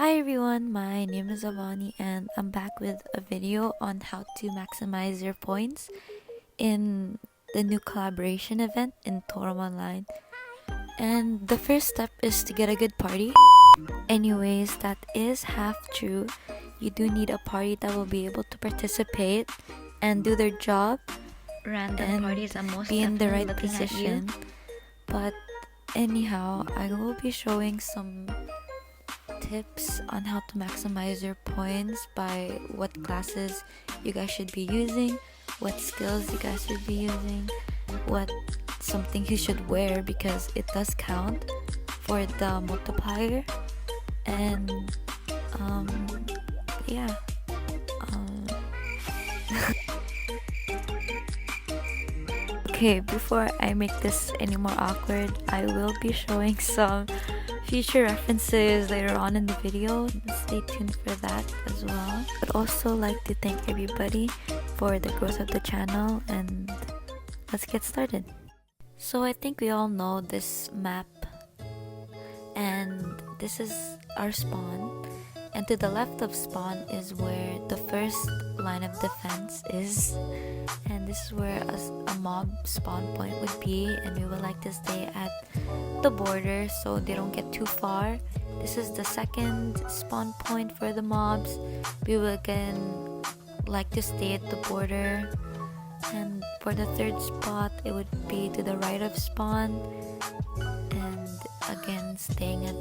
Hi everyone, my name is Avani and I'm back with a video on how to maximize your points in the new collaboration event in Toram Online. And the first step is to get a good party. Anyways, that is half true. You do need a party that will be able to participate and do their job Random and parties are most be in the right definitely looking position. But anyhow, I will be showing some tips on how to maximize your points by what classes you guys should be using, what skills you guys should be using, what something you should wear because it does count for the multiplier. And yeah okay, before I make this any more awkward, I will be showing some future references later on in the video. Stay tuned for that as well. I'd also like to thank everybody for the growth of the channel, and let's get started. So I think we all know this map, and this is our spawn, and to the left of spawn is where the first line of defense is, and this is where a mob spawn point would be, and we would like to stay at the border so they don't get too far. This is the second spawn point for the mobs. We will again like to stay at the border, and for the third spot it would be to the right of spawn, and again staying at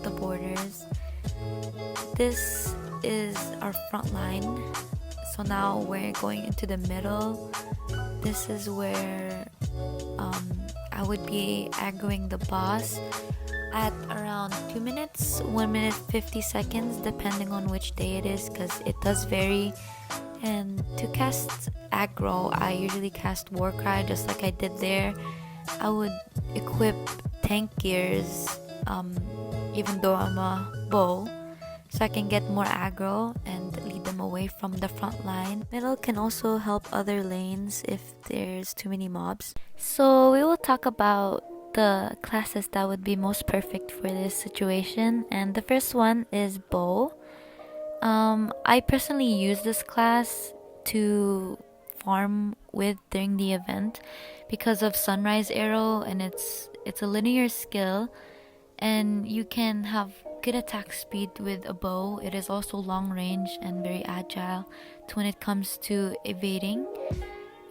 the borders. This is our front line, so now we're going into the middle. This is where I would be aggroing the boss at around 2 minutes, 1 minute 50 seconds depending on which day it is, because it does vary. And to cast aggro, I usually cast Warcry just like I did there. I would equip tank gears even though I'm a bow, so I can get more aggro and lead them away from the front line. Middle can also help other lanes if there's too many mobs. So we will talk about the classes that would be most perfect for this situation, and the first one is bow. I personally use this class to farm with during the event because of sunrise arrow, and it's a linear skill, and you can have good attack speed with a bow. It is also long range and very agile when it comes to evading.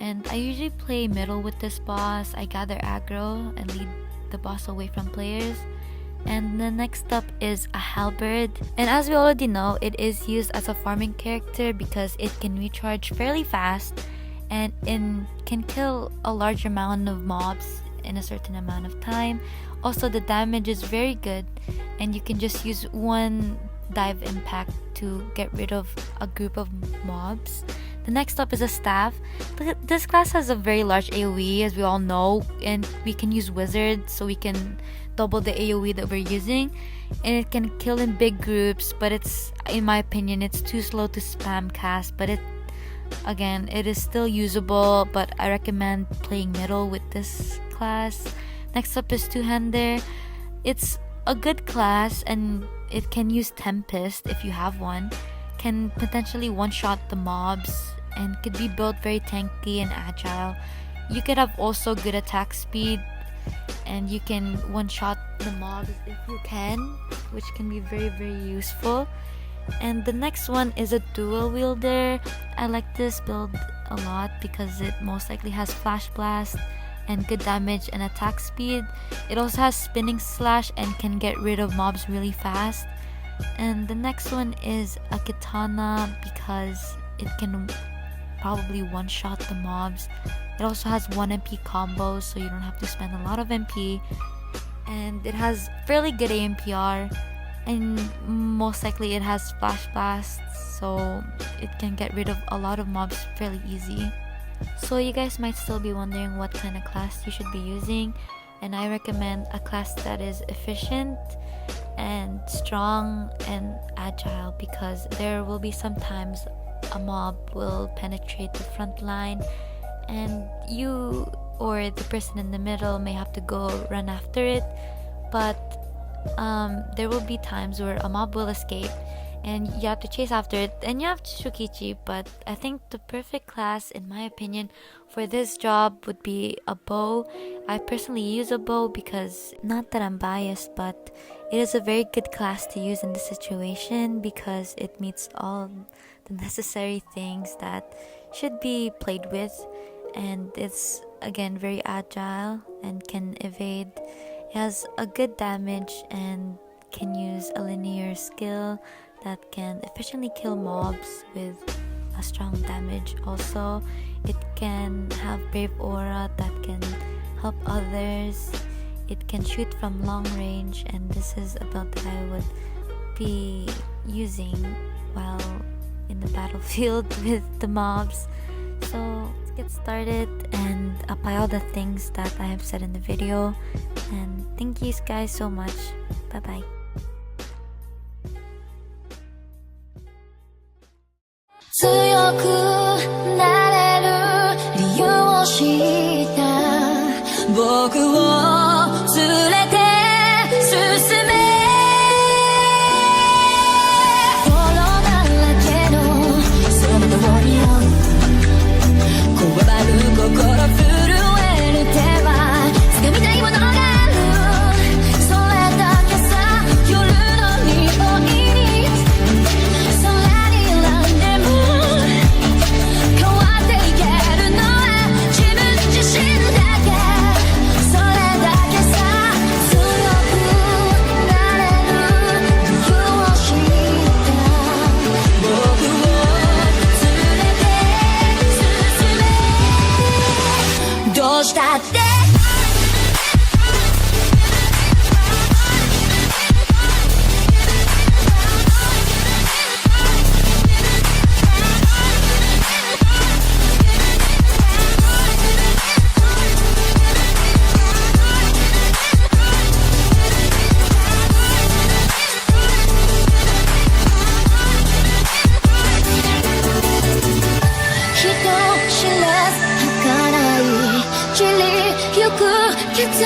And I usually play middle with this boss. I gather aggro and lead the boss away from players. And the next up is a Halberd, and as we already know, it is used as a farming character because it can recharge fairly fast and can kill a large amount of mobs in a certain amount of time. Also, the damage is very good, and you can just use one dive impact to get rid of a group of mobs. The next up is a staff. This class has a very large AoE, as we all know, and we can use wizard so we can double the AoE that we're using, and it can kill in big groups, but it's, in my opinion, it's too slow to spam cast, but it is still usable, but I recommend playing middle with this class. Next up is two-hander. It's a good class, and it can use Tempest if you have one, can potentially one-shot the mobs, and could be built very tanky and agile. You could have also good attack speed, and you can one-shot the mobs if you can, which can be very, very useful. And the next one is a dual wielder. I like this build a lot because it most likely has flash blast and good damage and attack speed. It also has spinning slash and can get rid of mobs really fast. And the next one is a katana because it can probably one-shot the mobs. It also has 1 MP combos, so you don't have to spend a lot of MP, and it has fairly good AMPR, and most likely it has flash blasts, so it can get rid of a lot of mobs fairly easy. So you guys might still be wondering what kind of class you should be using, and I recommend a class that is efficient and strong and agile, because there will be sometimes a mob will penetrate the front line and you or the person in the middle may have to go run after it, but there will be times where a mob will escape and you have to chase after it and you have Shukichi, but I think the perfect class, in my opinion, for this job would be a bow. I personally use a bow because, not that I'm biased, but it is a very good class to use in this situation because it meets all the necessary things that should be played with, and it's again very agile and can evade. It has a good damage and can use a linear skill that can efficiently kill mobs with a strong damage. Also, it can have brave aura that can help others. It can shoot from long range, and this is a build that I would be using while in the battlefield with the mobs. So let's get started and apply all the things that I have said in the video, and thank you guys so much. Bye bye. 強くなれる理由を知った僕を連れて進め泥だらけのその通りをこわばる心震える手は掴みたいものがあるそれだけさ夜の匂いに空に選んでも変わっていけるのは自分自身だけそれだけさ強くなれる理由を知った僕を連れて進めどうしたって結末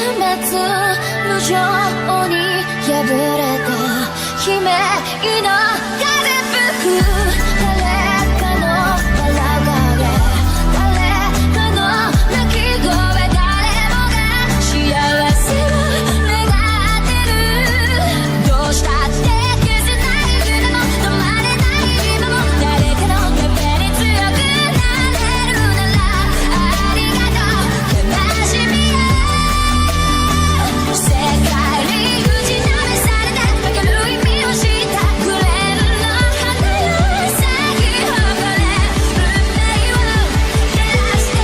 無情に破れた悲鳴の風吹く誰かの笑顔誰かの泣き声誰もが幸せを願ってるどうしたって消せない夢も止まれない今も誰かのために強くなれるならありがとう悲しみ世界に打ちのめされた明るい意味を知ったグレーの花よ咲き誇れ運命を照らして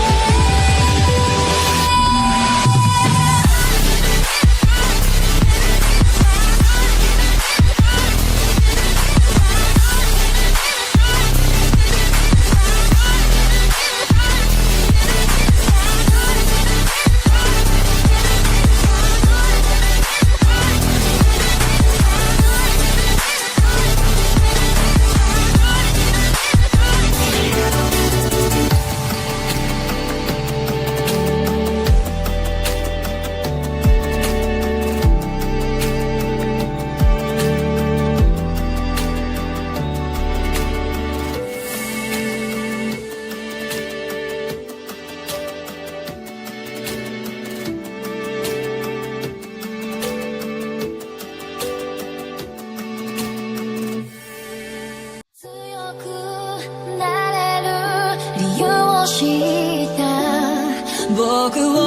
強くなれる理由を知った僕を